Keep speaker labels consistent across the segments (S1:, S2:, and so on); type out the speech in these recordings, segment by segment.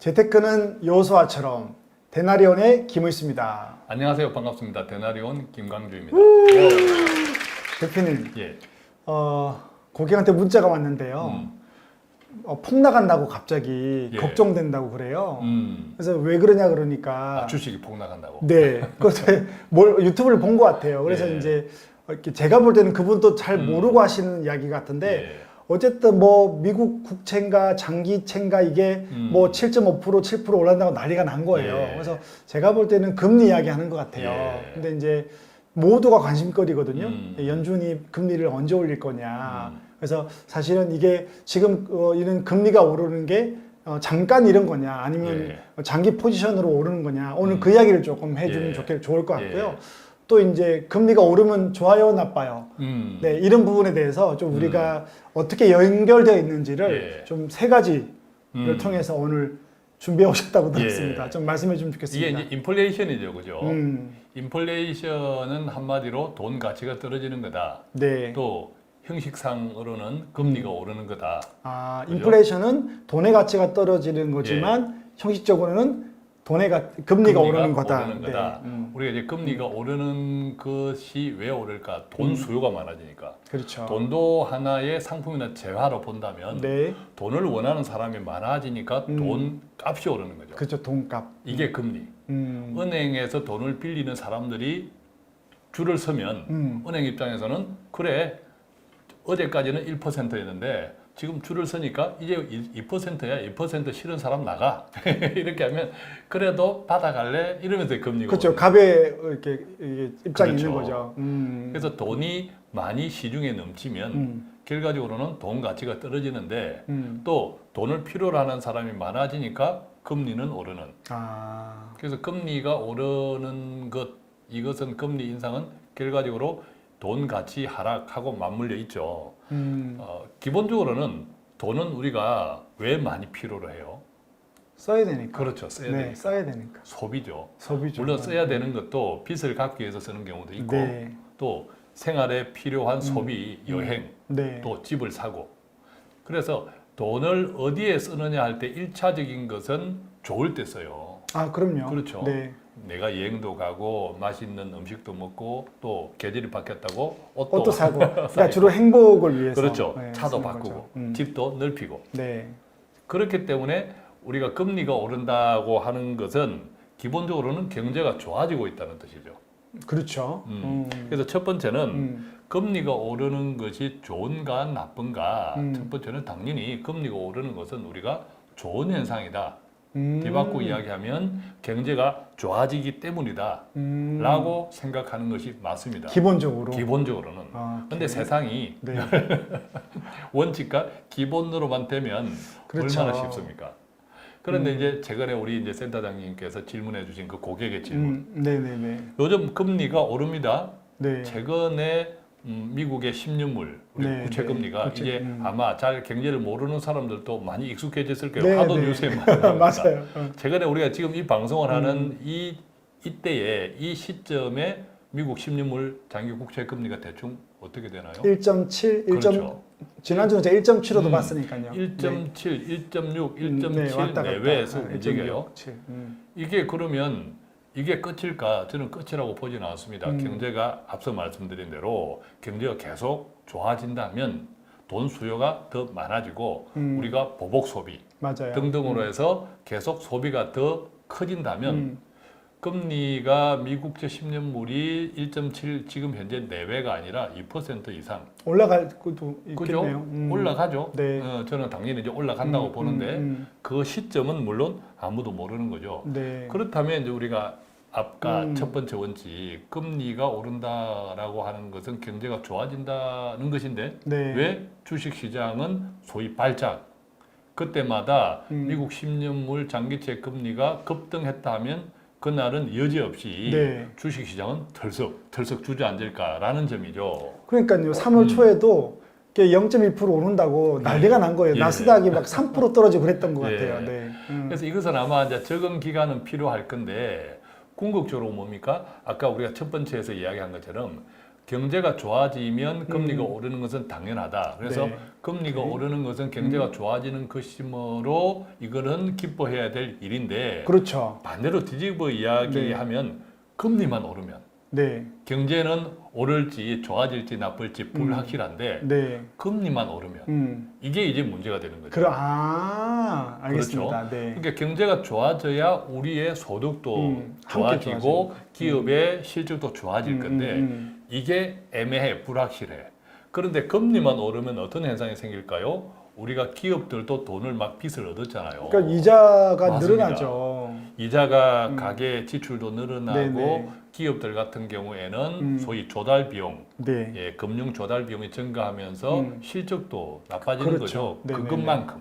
S1: 재테크는 여호수아처럼 데나리온의 김의수입니다.
S2: 안녕하세요. 반갑습니다. 데나리온 김광주입니다.
S1: 대표님,
S2: 예.
S1: 고객한테 문자가 왔는데요. 폭락한다고 갑자기
S2: 예.
S1: 걱정된다고 그래요. 그래서 왜 그러냐 그러니까
S2: 주식이 폭락한다고.
S1: 네, 그래서 뭘 유튜브를 본 것 같아요. 그래서
S2: 예.
S1: 이제 이렇게 제가 볼 때는 그분도 잘 모르고 하시는 이야기 같은데
S2: 예.
S1: 어쨌든 뭐 미국 국채인가 장기채인가 이게 뭐 7.5% 7% 올랐다고 난리가 난 거예요.
S2: 예.
S1: 그래서 제가 볼 때는 금리 이야기 하는 것 같아요.
S2: 예.
S1: 근데 이제 모두가 관심거리거든요.
S2: 예.
S1: 연준이 금리를 언제 올릴 거냐. 그래서 사실은 이게 지금 이런 금리가 오르는 게 잠깐 이런 거냐 아니면
S2: 예.
S1: 장기 포지션으로 오르는 거냐. 오늘 그 이야기를 조금 해주면
S2: 예.
S1: 좋을 것 같고요.
S2: 예.
S1: 또 이제 금리가 오르면 좋아요, 나빠요. 네, 이런 부분에 대해서 좀 우리가 어떻게 연결되어 있는지를
S2: 예.
S1: 좀 세 가지를 통해서 오늘 준비해 오셨다고 들었습니다.
S2: 예.
S1: 좀 말씀해 주면
S2: 이게
S1: 좋겠습니다.
S2: 이제 인플레이션이죠, 그죠?
S1: 음,
S2: 인플레이션은 한마디로 돈 가치가 떨어지는 거다.
S1: 네.
S2: 또 형식상으로는 금리가 오르는 거다.
S1: 아,
S2: 그죠?
S1: 인플레이션은 돈의 가치가 떨어지는 거지만 형식적으로는 금리가 오르는 거다.
S2: 오르는 거다.
S1: 네.
S2: 우리가 이제 금리가 오르는 것이 왜 오를까? 돈 수요가 많아지니까.
S1: 그렇죠.
S2: 돈도 하나의 상품이나 재화로 본다면
S1: 네,
S2: 돈을 원하는 사람이 많아지니까 돈 값이 오르는 거죠.
S1: 그렇죠. 돈값.
S2: 이게 금리. 은행에서 돈을 빌리는 사람들이 줄을 서면 은행 입장에서는 그래 어제까지는 1%였는데 지금 줄을 서니까 이제 2%야. 2% 싫은 사람 나가. 이렇게 하면 그래도 받아갈래? 이러면서 금리가
S1: 그렇죠.
S2: 오르는
S1: 갑의 이렇게 입장이
S2: 그렇죠.
S1: 있는 거죠.
S2: 그래서 돈이 많이 시중에 넘치면 결과적으로는 돈 가치가 떨어지는데 또 돈을 필요로 하는 사람이 많아지니까 금리는 오르는.
S1: 아,
S2: 그래서 금리가 오르는 이것은 금리 인상은 결과적으로 돈 가치 하락하고 맞물려 있죠. 기본적으로는 돈은 우리가 왜 많이 필요로 해요?
S1: 써야 되니까.
S2: 그렇죠. 써야
S1: 네,
S2: 되니까.
S1: 써야 되니까.
S2: 소비죠.
S1: 소비죠.
S2: 물론 써야 되는 것도 빚을 갚기 위해서 쓰는 경우도 있고
S1: 네.
S2: 또 생활에 필요한 소비, 여행,
S1: 네.
S2: 또 집을 사고. 그래서 돈을 어디에 쓰느냐 할 때 1차적인 것은 좋을 때 써요.
S1: 아, 그럼요.
S2: 그렇죠.
S1: 네.
S2: 내가 여행도 가고 맛있는 음식도 먹고 또 계절이 바뀌었다고 옷도,
S1: 옷도 사고. 그러니까 주로 행복을 위해서.
S2: 그렇죠.
S1: 네,
S2: 차도
S1: 쓰는
S2: 바꾸고
S1: 거죠.
S2: 집도 넓히고.
S1: 네.
S2: 그렇기 때문에 우리가 금리가 오른다고 하는 것은 기본적으로는 경제가 좋아지고 있다는 뜻이죠.
S1: 그렇죠.
S2: 그래서 첫 번째는 금리가 오르는 것이 좋은가 나쁜가. 첫 번째는 당연히 금리가 오르는 것은 우리가 좋은 현상이다. 뒤바꾸고 이야기하면 경제가 좋아지기 때문이다 라고 생각하는 것이 맞습니다.
S1: 기본적으로.
S2: 기본적으로는.
S1: 아,
S2: 근데 세상이
S1: 네.
S2: 원칙과 기본으로만 되면
S1: 그렇죠.
S2: 얼마나 쉽습니까? 그런데 이제 최근에 우리 이제 센터장님께서 질문해 주신 그 고객의 질문.
S1: 네네네.
S2: 요즘 금리가 오릅니다.
S1: 네.
S2: 최근에 미국의 10년물 우리
S1: 네,
S2: 국채
S1: 네.
S2: 금리가
S1: 국채,
S2: 이제 아마 잘 경제를 모르는 사람들도 많이 익숙해졌을 거예요.
S1: 네,
S2: 하도
S1: 네.
S2: 뉴스에 많이 나오니까.
S1: 맞아요.
S2: 최근에 우리가 지금 이 방송을 하는 이때에 이 시점에 미국 10년물 장기 국채 금리가 대충 어떻게 되나요?
S1: 1.7, 1.
S2: 그렇죠.
S1: 지난주는 제가 1.75도 봤으니까요.
S2: 1.7, 1.6,
S1: 네,
S2: 1.7
S1: 왔다 갔다.
S2: 내외에서
S1: 아,
S2: 움직여요.
S1: 1.67.
S2: 이게 그러면 이게 끝일까? 저는 끝이라고 보지는 않습니다. 경제가 앞서 말씀드린 대로 경제가 계속 좋아진다면 돈 수요가 더 많아지고 우리가 보복 소비
S1: 맞아요.
S2: 등등으로 해서 계속 소비가 더 커진다면 금리가 미국채 10년물이 1.7 지금 현재 내외가 아니라 2% 이상
S1: 올라갈 것도
S2: 그죠?
S1: 있겠네요.
S2: 올라가죠.
S1: 네.
S2: 저는 당연히 이제 올라간다고 보는데 그 시점은 물론 아무도 모르는 거죠.
S1: 네.
S2: 그렇다면 이제 우리가 아까 첫 번째 원칙 금리가 오른다라고 하는 것은 경제가 좋아진다는 것인데
S1: 네.
S2: 왜 주식 시장은 소위 발작 그때마다 미국 10년물 장기채 금리가 급등했다 하면 그날은 여지없이
S1: 네.
S2: 주식 시장은 털썩 주저앉을까라는 점이죠.
S1: 그러니까요. 3월 초에도 0.1% 오른다고 난리가 난 거예요.
S2: 예.
S1: 나스닥이 막 3% 떨어지고 그랬던 것
S2: 예.
S1: 같아요. 네.
S2: 그래서 이것은 아마 이제 적응 기간은 필요할 건데 궁극적으로 뭡니까? 아까 우리가 첫 번째에서 이야기한 것처럼 경제가 좋아지면 금리가 오르는 것은 당연하다. 그래서
S1: 네.
S2: 금리가 오르는 것은 경제가 좋아지는 것이므로 이거는 기뻐해야 될 일인데
S1: 그렇죠.
S2: 반대로 뒤집어 이야기하면 금리만 오르면
S1: 네.
S2: 경제는 오를지 좋아질지 나쁠지 불확실한데
S1: 네.
S2: 금리만 오르면 이게 이제 문제가 되는 거죠.
S1: 알겠습니다. 네.
S2: 그러니까 경제가 좋아져야 우리의 소득도
S1: 함께
S2: 좋아지고 기업의 실적도 좋아질 건데
S1: 음.
S2: 이게 애매해, 불확실해. 그런데 금리만 오르면 어떤 현상이 생길까요? 우리가 기업들도 돈을 막 빚을 얻었잖아요.
S1: 그러니까 이자가
S2: 맞습니다.
S1: 늘어나죠.
S2: 이자가 가계 지출도 늘어나고
S1: 네네.
S2: 기업들 같은 경우에는 소위 조달 비용,
S1: 네.
S2: 예, 금융 조달 비용이 증가하면서 실적도 나빠지는
S1: 그렇죠.
S2: 거죠.
S1: 네네네.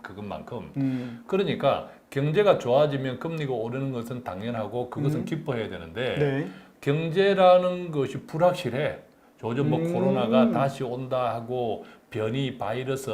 S2: 그것만큼. 그러니까 경제가 좋아지면 금리가 오르는 것은 당연하고 그것은 기뻐해야 되는데
S1: 네.
S2: 경제라는 것이 불확실해. 요즘 뭐 코로나가 다시 온다 하고 변이 바이러스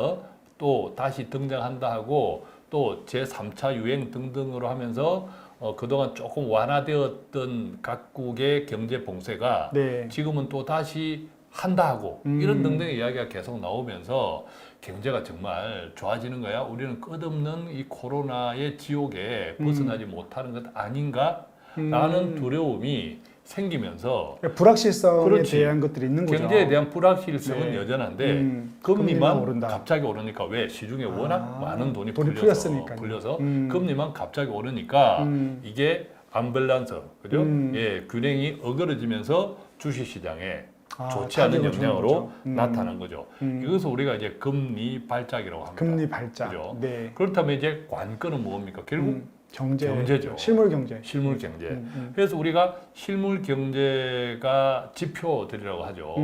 S2: 또 다시 등장한다 하고 또 제3차 유행 등등으로 하면서 그동안 조금 완화되었던 각국의 경제 봉쇄가
S1: 네.
S2: 지금은 또 다시 한다 하고 이런 등등의 이야기가 계속 나오면서 경제가 정말 좋아지는 거야. 우리는 끝없는 이 코로나의 지옥에 벗어나지 못하는 것 아닌가라는 두려움이 생기면서
S1: 그러니까 불확실성에
S2: 그렇지.
S1: 대한 것들이 있는 거죠.
S2: 경제에 대한 불확실성은
S1: 네.
S2: 여전한데
S1: 금리만
S2: 금리만
S1: 오른다.
S2: 갑자기 오르니까 왜 시중에 워낙 많은 돈이
S1: 풀렸으니까요.
S2: 풀려서 금리만 갑자기 오르니까 이게 언밸런스 그죠? 예, 균형이 어그러지면서 주식 시장에 좋지 않은
S1: 타격을 주는
S2: 영향으로
S1: 거죠.
S2: 나타난 거죠. 이것을 우리가 이제 금리 발작이라고 합니다.
S1: 금리 발작.
S2: 그죠?
S1: 네.
S2: 그렇다면 이제 관건은 뭡니까? 결국 경제죠.
S1: 실물 경제.
S2: 실물 경제. 그래서 우리가 실물 경제가 지표들이라고 하죠.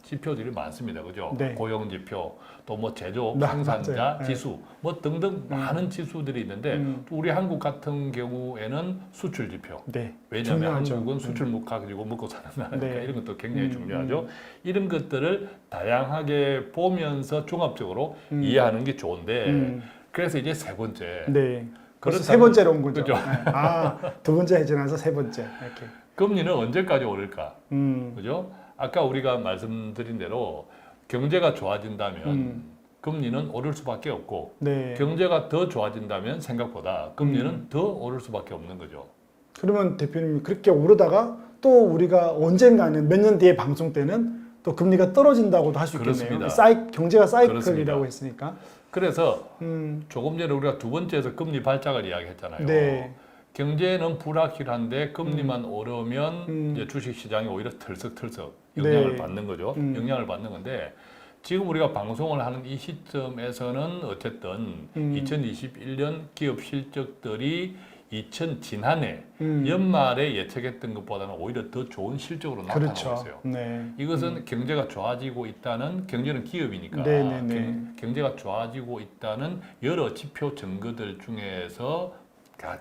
S2: 지표들이 많습니다. 그죠?
S1: 네.
S2: 고용 지표, 또 뭐 제조
S1: 네,
S2: 생산자
S1: 맞아요. 네.
S2: 지수, 뭐 등등 많은 지수들이 있는데 또 우리 한국 같은 경우에는 수출 지표.
S1: 네.
S2: 왜냐하면
S1: 중요하죠.
S2: 한국은 수출국 가지고 먹고 사는 나라니까
S1: 네.
S2: 이런 것도 굉장히 중요하죠. 이런 것들을 다양하게 보면서 종합적으로 이해하는 게 좋은데 그래서 이제 세 번째.
S1: 네. 그래서
S2: 그렇다면-
S1: 세 번째로 온 거죠.
S2: 그죠?
S1: 네. 두 번째 지나서 세 번째. 이렇게.
S2: 금리는 언제까지 오를까?
S1: 음.
S2: 그죠? 아까 우리가 말씀드린 대로 경제가 좋아진다면 금리는 오를 수밖에 없고
S1: 네.
S2: 경제가 더 좋아진다면 생각보다 금리는 더 오를 수밖에 없는 거죠.
S1: 그러면 대표님 그렇게 오르다가 또 우리가 언젠가는 몇 년 뒤에 방송 때는 또 금리가 떨어진다고도 할 수 있겠네요.
S2: 그렇습니다.
S1: 경제가 사이클이라고
S2: 그렇습니다.
S1: 했으니까.
S2: 그래서
S1: 음.
S2: 조금 전에 우리가 두 번째에서 금리 발작을 이야기했잖아요.
S1: 네.
S2: 경제는 불확실한데 금리만 오르면 이제 주식 시장이 오히려 털썩털썩 영향을
S1: 네.
S2: 받는 거죠. 영향을 받는 건데 지금 우리가 방송을 하는 이 시점에서는 어쨌든 2021년 기업 실적들이 지난해 연말에 예측했던 것보다는 오히려 더 좋은 실적으로 나타나고
S1: 그렇죠.
S2: 있어요.
S1: 네.
S2: 이것은 경제가 좋아지고 있다는 경제는 기업이니까
S1: 네네네.
S2: 경제가 좋아지고 있다는 여러 지표 증거들 중에서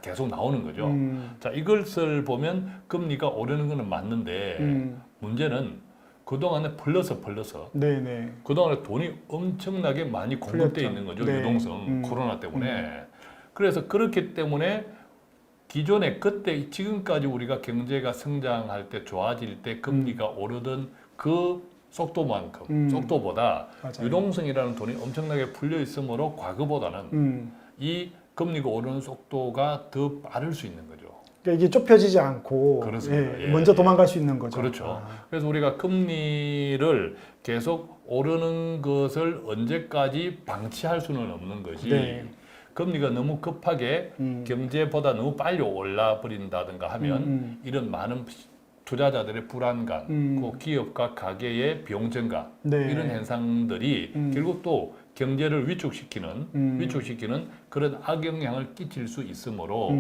S2: 계속 나오는 거죠. 자, 이것을 보면 금리가 오르는 것은 맞는데 문제는 그동안에 플러스
S1: 네네.
S2: 그동안에 돈이 엄청나게 많이 공급돼
S1: 풀렸죠.
S2: 있는 거죠.
S1: 네.
S2: 유동성 코로나 때문에. 그래서 그렇기 때문에 기존에 그때 지금까지 우리가 경제가 성장할 때 좋아질 때 금리가 오르던 그 속도보다
S1: 맞아요.
S2: 유동성이라는 돈이 엄청나게 풀려 있으므로 과거보다는 이 금리가 오르는 속도가 더 빠를 수 있는 거죠.
S1: 그러니까 이게 좁혀지지 않고
S2: 그렇습니다. 예,
S1: 먼저
S2: 예.
S1: 도망갈 수 있는 거죠.
S2: 그렇죠. 그래서 우리가 금리를 계속 오르는 것을 언제까지 방치할 수는 없는 것이
S1: 네.
S2: 금리가 너무 급하게 경제보다 너무 빨리 올라 버린다든가 하면 이런 많은 투자자들의 불안감, 그 기업과 가계의 비용 증가
S1: 네.
S2: 이런 현상들이 결국 또 경제를 위축시키는 그런 악영향을 끼칠 수 있으므로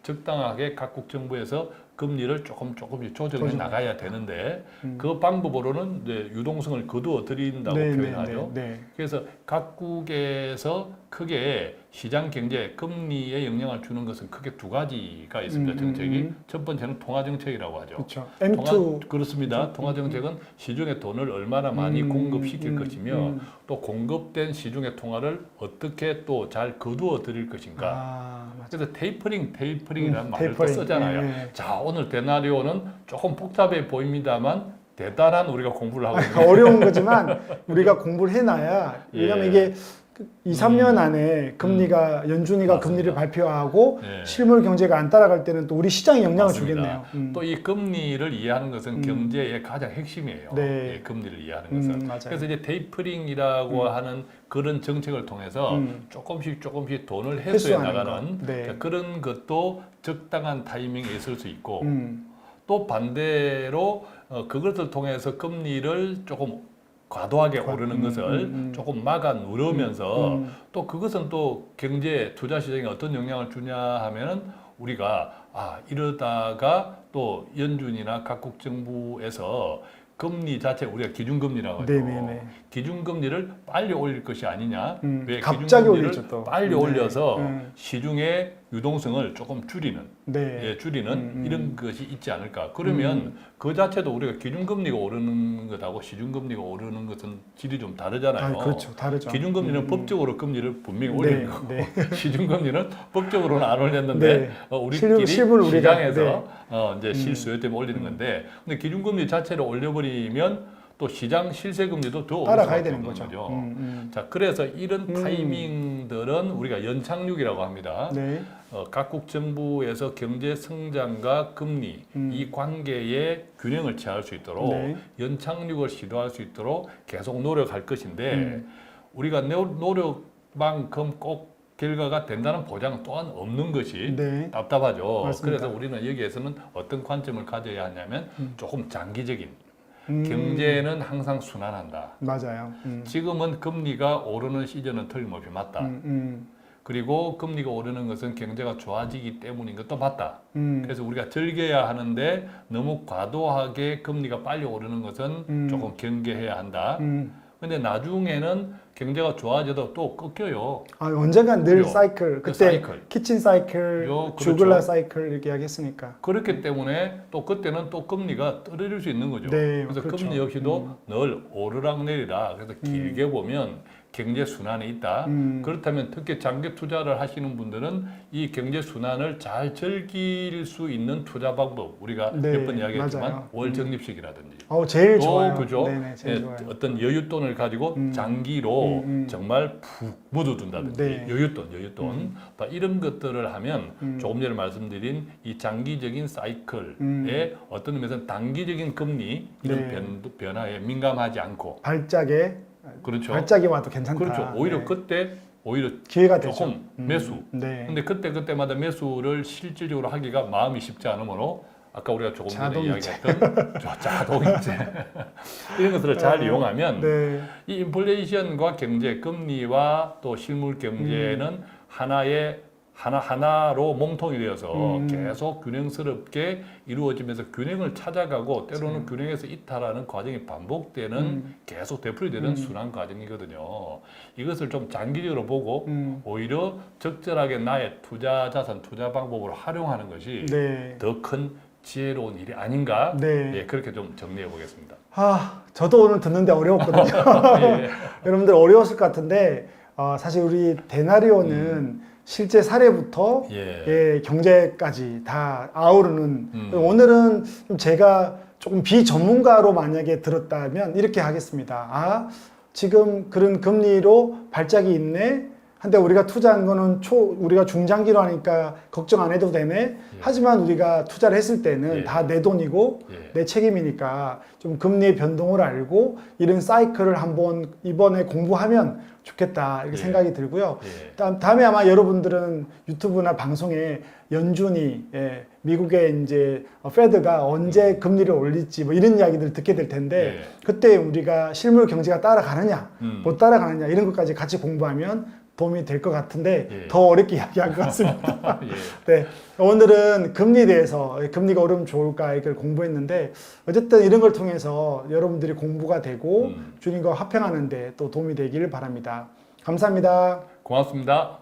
S2: 적당하게 각국 정부에서 금리를 조금씩 조정해 나가야 되는데 그 방법으로는 이제 유동성을 거두어 들인다고
S1: 네,
S2: 표현하죠.
S1: 네, 네.
S2: 그래서 각국에서 크게 시장 경제에 금리에 영향을 주는 것은 크게 두 가지가 있습니다. 정책이. 첫 번째는 통화 정책이라고 하죠.
S1: 그렇죠. M2
S2: 그렇습니다. 통화 정책은 시중에 돈을 얼마나 많이 공급시킬 것이며 또 공급된 시중의 통화를 어떻게 또 잘 거두어 들일 것인가. 그래서 테이퍼링이라는 말을 또
S1: 테이퍼링.
S2: 쓰잖아요.
S1: 네.
S2: 자, 오늘 데나리오는 조금 복잡해 보입니다만 대단한 우리가 공부를 하고 있는
S1: 어려운 거지만 우리가 공부를 해놔야 왜냐면
S2: 예.
S1: 이게 2, 3년 안에 금리가 연준이가
S2: 맞습니다.
S1: 금리를 발표하고
S2: 예.
S1: 실물 경제가 안 따라갈 때는 또 우리 시장에 영향을
S2: 맞습니다.
S1: 주겠네요.
S2: 또 이 금리를 이해하는 것은 경제의 가장 핵심이에요.
S1: 네.
S2: 예, 금리를 이해하는 것은.
S1: 맞아요.
S2: 그래서 이제 테이퍼링이라고 하는 그런 정책을 통해서 조금씩 돈을 회수해
S1: 회수하는
S2: 나가는
S1: 거. 네.
S2: 자, 그런 것도 적당한 타이밍에 있을 수 있고
S1: 음.
S2: 또 반대로 그것을 통해서 금리를 조금 과도하게 오르는 것을 조금 막아 누르면서 또 그것은 또 경제 투자 시장에 어떤 영향을 주냐 하면은 우리가 이러다가 또 연준이나 각국 정부에서 금리 자체 우리가 기준금리라고 하죠.
S1: 네네네.
S2: 기준금리를 빨리 올릴 것이 아니냐. 왜
S1: 갑자기
S2: 기준금리를
S1: 올리죠, 또.
S2: 빨리
S1: 네.
S2: 올려서 시중의 유동성을 조금 줄이는
S1: 네.
S2: 예, 줄이는 이런 것이 있지 않을까. 그러면 그 자체도 우리가 기준금리가 오르는 것하고 시중금리가 오르는 것은 질이 좀 다르잖아요.
S1: 그렇죠. 다르죠.
S2: 기준금리는 법적으로 금리를 분명히
S1: 네,
S2: 올리는 거고
S1: 네.
S2: 시중금리는 법적으로는 안 올렸는데
S1: 네.
S2: 우리끼리
S1: 실물 우리가,
S2: 시장에서
S1: 네.
S2: 이제 실수요 때문에 올리는 건데 근데 기준금리 자체를 올려버리면 또 시장 실세금리도 더
S1: 따라가야
S2: 오를
S1: 되는
S2: 수밖에 없는
S1: 거죠.
S2: 자, 그래서 이런 타이밍들은 우리가 연착륙이라고 합니다.
S1: 네.
S2: 각국 정부에서 경제 성장과 금리 이 관계의 균형을 취할 수 있도록
S1: 네.
S2: 연착륙을 시도할 수 있도록 계속 노력할 것인데 우리가 노력만큼 꼭 결과가 된다는 보장 또한 없는 것이
S1: 네.
S2: 답답하죠.
S1: 맞습니다.
S2: 그래서 우리는 여기에서는 어떤 관점을 가져야 하냐면 조금 장기적인 경제는 항상 순환한다.
S1: 맞아요.
S2: 지금은 금리가 오르는 시즌은 틀림없이 맞다. 그리고 금리가 오르는 것은 경제가 좋아지기 때문인 것도 맞다. 그래서 우리가 즐겨야 하는데 너무 과도하게 금리가 빨리 오르는 것은 조금 경계해야 한다. 근데 나중에는 경제가 좋아져도 또 꺾여요.
S1: 언젠간 늘
S2: 그죠?
S1: 사이클.
S2: 그
S1: 그때
S2: 사이클.
S1: 키친 사이클,
S2: 그렇죠.
S1: 주글라 사이클 이렇게 하겠으니까.
S2: 그렇기 때문에 또 그때는 또 금리가 떨어질 수 있는 거죠.
S1: 네,
S2: 그래서
S1: 그렇죠.
S2: 금리 역시도 늘 오르락내리락. 그래서 길게 보면 경제 순환이 있다. 그렇다면 특히 장기 투자를 하시는 분들은 이 경제 순환을 잘 즐길 수 있는 투자 방법 우리가
S1: 네,
S2: 몇 번 이야기했지만
S1: 맞아요.
S2: 월 적립식이라든지
S1: 제일
S2: 또
S1: 좋아요.
S2: 그죠?
S1: 네네, 제일
S2: 예,
S1: 좋아요.
S2: 어떤 여윳돈을 가지고 장기로 정말 푹 묻어둔다든지
S1: 네.
S2: 여윳돈 또 이런 것들을 하면 조금 전에 말씀드린 이 장기적인 사이클에 어떤 의미에서는 단기적인 금리 이런
S1: 네.
S2: 변화에 민감하지 않고
S1: 발작에
S2: 그렇죠.
S1: 발작이 와도 괜찮다.
S2: 그렇죠. 오히려
S1: 네.
S2: 그때 오히려
S1: 기회가 되죠.
S2: 조금 매수.
S1: 네.
S2: 근데 그때마다 매수를 실질적으로 하기가 마음이 쉽지 않으므로 아까 우리가 조금 전에
S1: 자동이체.
S2: 이야기했던 자동이체 이런 것들을 잘 이용하면
S1: 네.
S2: 이 인플레이션과 경제, 금리와 또 실물 경제는 하나로 몸통이 되어서 계속 균형스럽게 이루어지면서 균형을 찾아가고 때로는 균형에서 이탈하는 과정이 반복되는 계속 되풀이되는 순환 과정이거든요. 이것을 좀 장기적으로 보고 오히려 적절하게 나의 투자 자산, 투자 방법을 활용하는 것이
S1: 네.
S2: 더 큰 지혜로운 일이 아닌가
S1: 네.
S2: 예, 그렇게 좀 정리해 보겠습니다.
S1: 저도 오늘 듣는데 어려웠거든요.
S2: 예.
S1: 여러분들 어려웠을 것 같은데 사실 우리 데나리오는 실제 사례부터
S2: 예.
S1: 경제까지 다 아우르는 오늘은 좀 제가 조금 비전문가로 만약에 들었다면 이렇게 하겠습니다. 지금 그런 금리로 발작이 있네. 한데 우리가 투자한 거는 우리가 중장기로 하니까 걱정 안 해도 되네. 하지만 우리가 투자를 했을 때는 다 내 돈이고 내 책임이니까 좀 금리의 변동을 알고 이런 사이클을 한번 이번에 공부하면 좋겠다 이렇게 생각이 들고요. 다음에 아마 여러분들은 유튜브나 방송에 연준이 미국의 이제 페드가 언제 금리를 올릴지 뭐 이런 이야기들 듣게 될 텐데 그때 우리가 실물 경제가 따라가느냐 못 따라가느냐 이런 것까지 같이 공부하면 도움이 될 것 같은데 더 어렵게 이야기한 것 같습니다. 네, 오늘은 금리에 대해서 금리가 오르면 좋을까 이걸 공부했는데 어쨌든 이런 걸 통해서 여러분들이 공부가 되고 주님과 화평하는 데 또 도움이 되기를 바랍니다. 감사합니다.
S2: 고맙습니다.